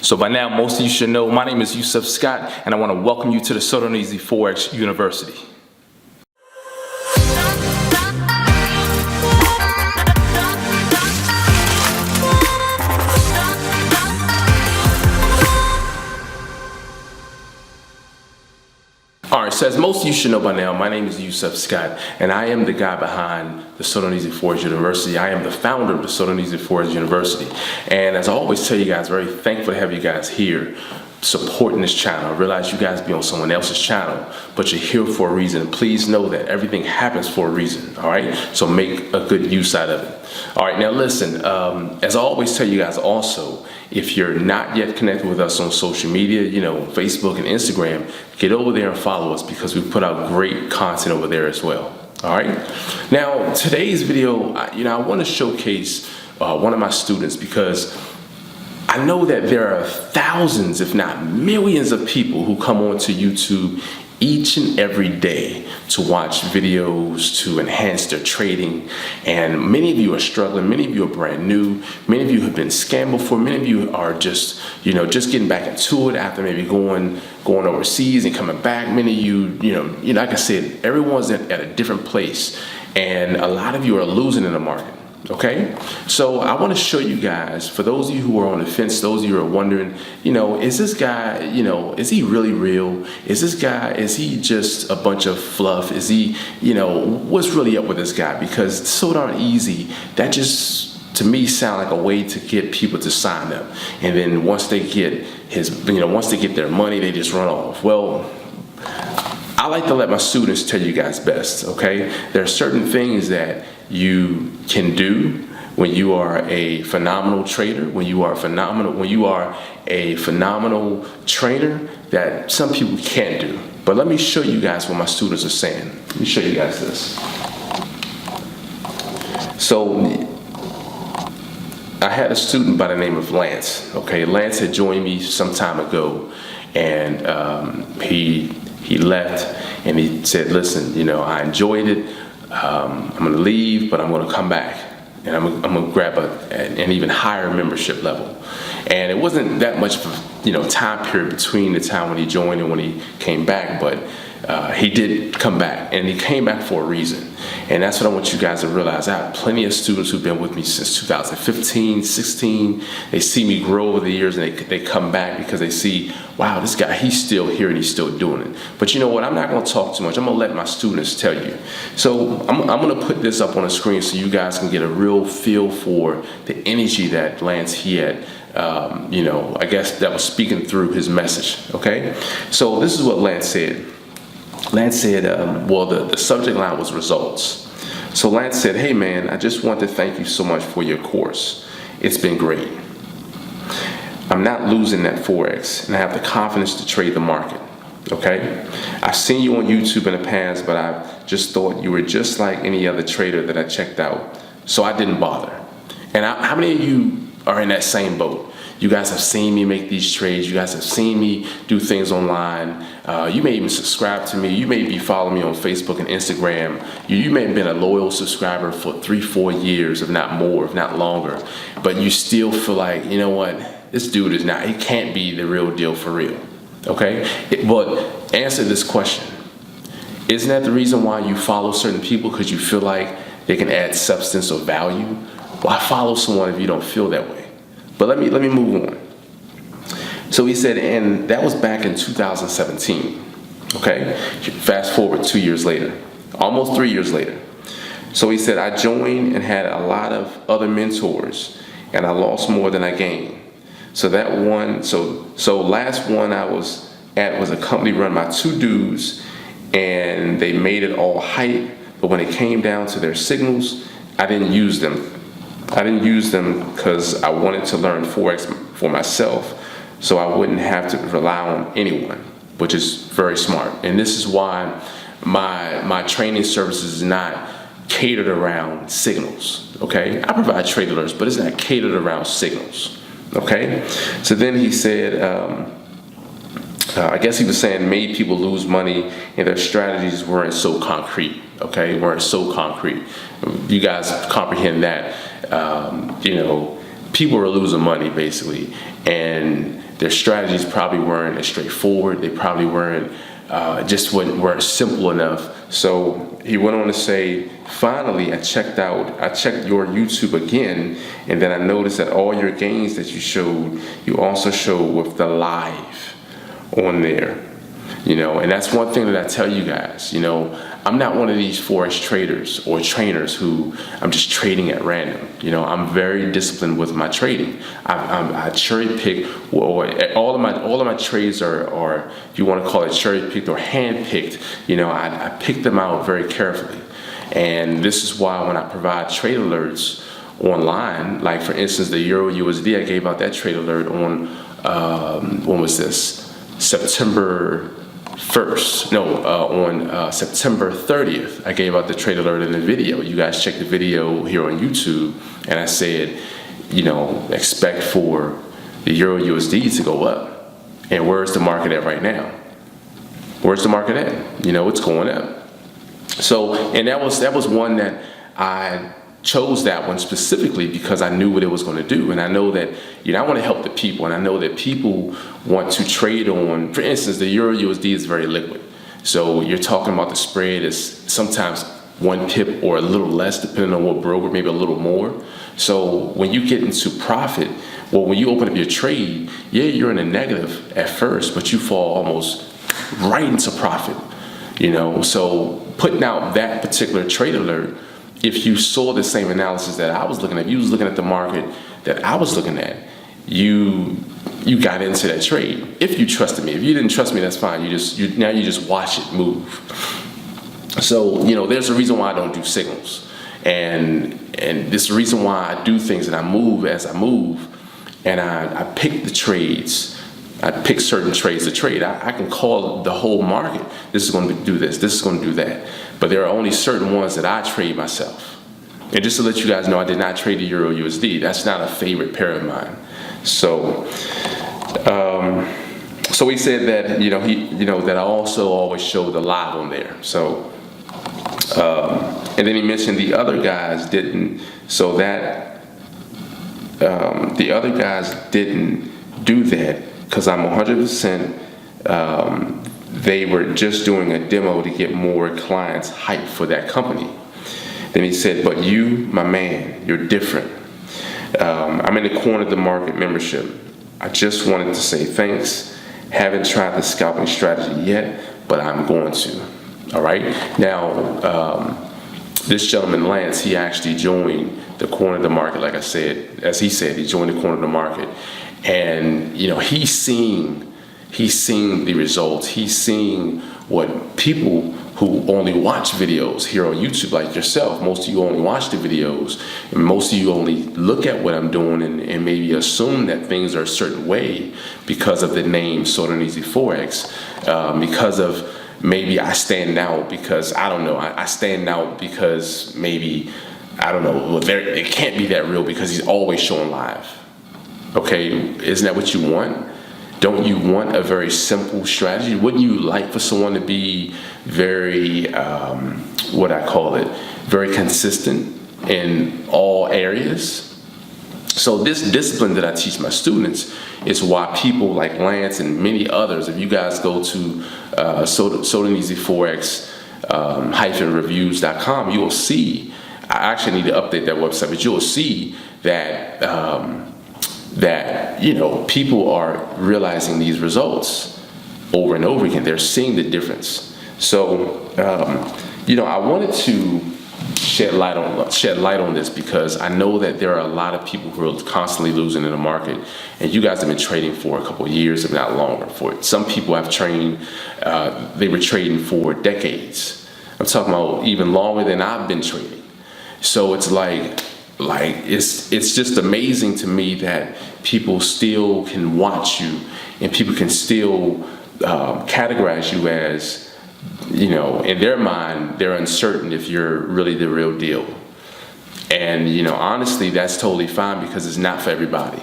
So by now, most of you should know, my name is Yusef Scott, and I want to welcome you to the So Darn Easy Forex University. Alright, so as most of you should know by now, my name is Yusef Scott, and I am the guy behind the So Darn Easy Forex University. I am the founder of the So Darn Easy Forex University. And as I always tell you guys, very thankful to have you guys here supporting this channel. I realize you guys be on someone else's channel, but you're here for a reason. Please know that everything happens for a reason, alright? So make a good use out of it. Alright, now listen, as I always tell you guys also, if you're not yet connected with us on social media, you know, Facebook and Instagram, get over there and follow us because we put out great content over there as well. All right. Now, today's video, I want to showcase one of my students because I know that there are thousands, if not millions of people who come onto YouTube each and every day to watch videos to enhance their trading, and many of you are struggling, many of you are brand new, many of you have been scammed before, many of you are just getting back into it after maybe going overseas and coming back. Many of you, like I said, everyone's at a different place, and a lot of you are losing in the market. Okay, so I want to show you guys, for those of you who are on the fence, those of you who are wondering, is this guy, is he really real? Is he just a bunch of fluff? Is he, what's really up with this guy? Because it's so darn easy, that just, to me, sound like a way to get people to sign up. And then once they get once they get their money, they just run off. Well, I like to let my students tell you guys best, okay? There are certain things that you can do when you are a phenomenal trader, when you are a phenomenal trainer that some people can't do. But let me show you guys what my students are saying. Let me show you guys this. So I had a student by the name of Lance, okay? Lance had joined me some time ago, and he left and he said, listen, I enjoyed it. I'm going to leave, but I'm going to come back, and I'm going to grab an even higher membership level. And it wasn't that much of a time period between the time when he joined and when he came back, but he did come back, and he came back for a reason. And that's what I want you guys to realize. I have plenty of students who've been with me since 2015, 16. They see me grow over the years, and they come back because they see, wow, this guy, he's still here and he's still doing it. But you know what? I'm not going to talk too much. I'm going to let my students tell you. So I'm going to put this up on the screen so you guys can get a real feel for the energy that Lance, he had, I guess that was speaking through his message, okay? So this is what Lance said. Lance said, the subject line was results. So Lance said, hey man, I just want to thank you so much for your course. It's been great. I'm not losing that Forex, and I have the confidence to trade the market, okay? I've seen you on YouTube in the past, but I just thought you were just like any other trader that I checked out, so I didn't bother. And how many of you are in that same boat? You guys have seen me make these trades. You guys have seen me do things online. You may even subscribe to me. You may be following me on Facebook and Instagram. You may have been a loyal subscriber for 3-4 years, if not more, if not longer. But you still feel like, you know what? This dude is not, he can't be the real deal for real. Okay? But answer this question. Isn't that the reason why you follow certain people? Because you feel like they can add substance or value? Why follow someone if you don't feel that way? But let me move on. So he said, and that was back in 2017. Okay, fast forward 2 years later, almost 3 years later. So he said, I joined and had a lot of other mentors, and I lost more than I gained. So that one, so last one I was at was a company run by two dudes, and they made it all hype. But when it came down to their signals, I didn't use them. I didn't use them because I wanted to learn Forex for myself, so I wouldn't have to rely on anyone, which is very smart. And this is why my training services is not catered around signals, okay? I provide trade alerts, but it's not catered around signals, okay? So then he said, I guess he was saying made people lose money and their strategies weren't so concrete, okay? Weren't so concrete. You guys comprehend that. People are losing money basically, and their strategies probably weren't as straightforward. They probably weren't weren't simple enough. So he went on to say, finally, I checked your YouTube again, and then I noticed that all your gains that you showed, you also showed with the live on there. And that's one thing that I tell you guys, I'm not one of these Forex traders or trainers who I'm just trading at random. I'm very disciplined with my trading. I cherry pick, or all of my trades are, if you want to call it cherry picked or hand picked, I pick them out very carefully. And this is why when I provide trade alerts online, like for instance, the Euro USD, I gave out that trade alert on, when was this? September 1st, on September 30th, I gave out the trade alert in the video. You guys check the video here on YouTube, and I said, expect for the Euro USD to go up. And where's the market at right now? Where's the market at? It's going up. So, and that was one that I chose that one specifically because I knew what it was going to do. And I know that, I want to help the people, and I know that people want to trade on, for instance, the Euro USD is very liquid. So you're talking about the spread is sometimes 1 pip or a little less, depending on what broker, maybe a little more. So when you get into profit, when you open up your trade, yeah, you're in a negative at first, but you fall almost right into profit, So putting out that particular trade alert, if you saw the same analysis that I was looking at, you was looking at the market that I was looking at, you got into that trade. If you trusted me. If you didn't trust me, that's fine. You just watch it move. So, there's a reason why I don't do signals. And this is the reason why I do things and I move as I move. And I pick the trades. I pick certain trades to trade. I can call the whole market. This is going to do this. This is going to do that. But there are only certain ones that I trade myself. And just to let you guys know, I did not trade the Euro USD. That's not a favorite pair of mine. So, so he said that that I also always show the live on there. So, and then he mentioned the other guys didn't. So that the other guys didn't do that because I'm 100%. They were just doing a demo to get more clients hyped for that company. Then he said, but you, my man, you're different. I'm in the corner of the market membership. I just wanted to say thanks. Haven't tried the scalping strategy yet, but I'm going to. All right. Now, this gentleman, Lance, he actually joined the corner of the market. Like I said, as he said, he joined the corner of the market. And, he's seeing the results. He's seeing what people who only watch videos here on YouTube, like yourself, most of you only watch the videos, and most of you only look at what I'm doing and maybe assume that things are a certain way because of the name So Darn Easy Forex, because of maybe I stand out because, I don't know, I stand out because maybe, I don't know, it can't be that real because he's always showing live. Okay, isn't that what you want? Don't you want a very simple strategy? Wouldn't you like for someone to be very, very consistent in all areas? So this discipline that I teach my students is why people like Lance and many others, if you guys go to So Darn Easy Forex -reviews.com, you will see, I actually need to update that website, but you'll see that people are realizing these results over and over again. They're seeing the difference. So, I wanted to shed light on this because I know that there are a lot of people who are constantly losing in the market, and you guys have been trading for a couple of years, if not longer. For some people have trained, they were trading for decades. I'm talking about even longer than I've been trading. So it's like it's just amazing to me that people still can watch you and people can still categorize you as, in their mind, they're uncertain if you're really the real deal. And, honestly, that's totally fine because it's not for everybody.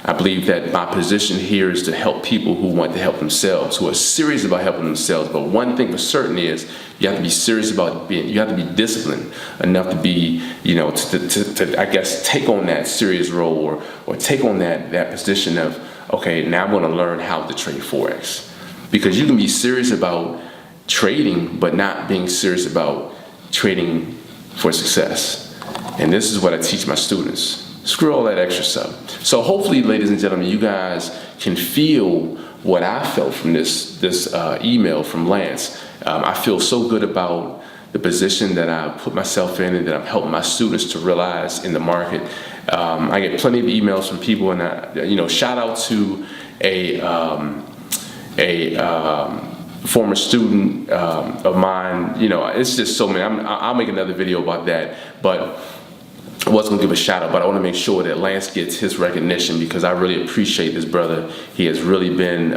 I believe that my position here is to help people who want to help themselves, who are serious about helping themselves. But one thing for certain is you have to be serious about you have to be disciplined enough to be, to I guess, take on that serious role or take on that position of okay, now I'm going to learn how to trade Forex. Because you can be serious about trading, but not being serious about trading for success. And this is what I teach my students. Screw all that extra stuff. So hopefully, ladies and gentlemen, you guys can feel what I felt from this email from Lance. I feel so good about the position that I put myself in and that I'm helping my students to realize in the market. I get plenty of emails from people, and shout out to a former student of mine. It's just so many. I'll make another video about that, but I was going to give a shout out, but I want to make sure that Lance gets his recognition, because I really appreciate this brother. He has really been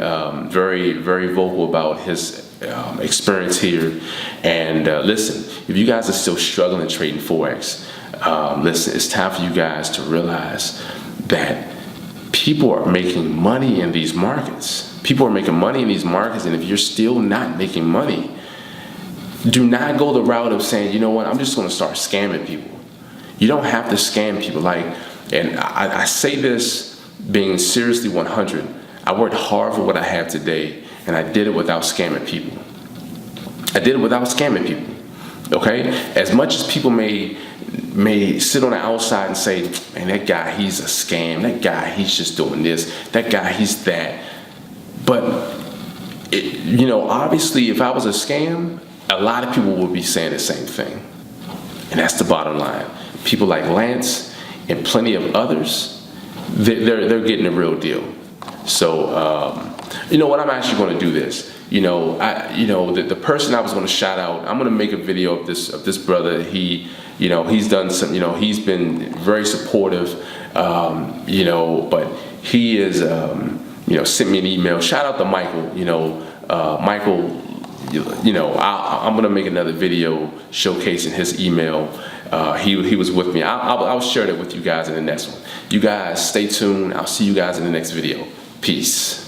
very, very vocal about his experience here. And listen, if you guys are still struggling trading Forex, listen, it's time for you guys to realize that people are making money in these markets. People are making money in these markets, and if you're still not making money, do not go the route of saying, you know what, I'm just going to start scamming people. You don't have to scam people. And I say this being seriously 100. I worked hard for what I have today, and I did it without scamming people. I did it without scamming people. Okay? As much as people may sit on the outside and say, man, that guy, he's a scam. That guy, he's just doing this. That guy, he's that. But, obviously, if I was a scam, a lot of people would be saying the same thing. And that's the bottom line. People like Lance and plenty of others, they're getting the real deal. So, what, I'm actually going to do this. The person I was going to shout out, I'm going to make a video of this brother. He's done some, he's been very supportive, but he is, sent me an email. Shout out to Michael. Michael, I'm going to make another video showcasing his email. He was with me. I'll share that with you guys in the next one. You guys stay tuned. I'll see you guys in the next video. Peace.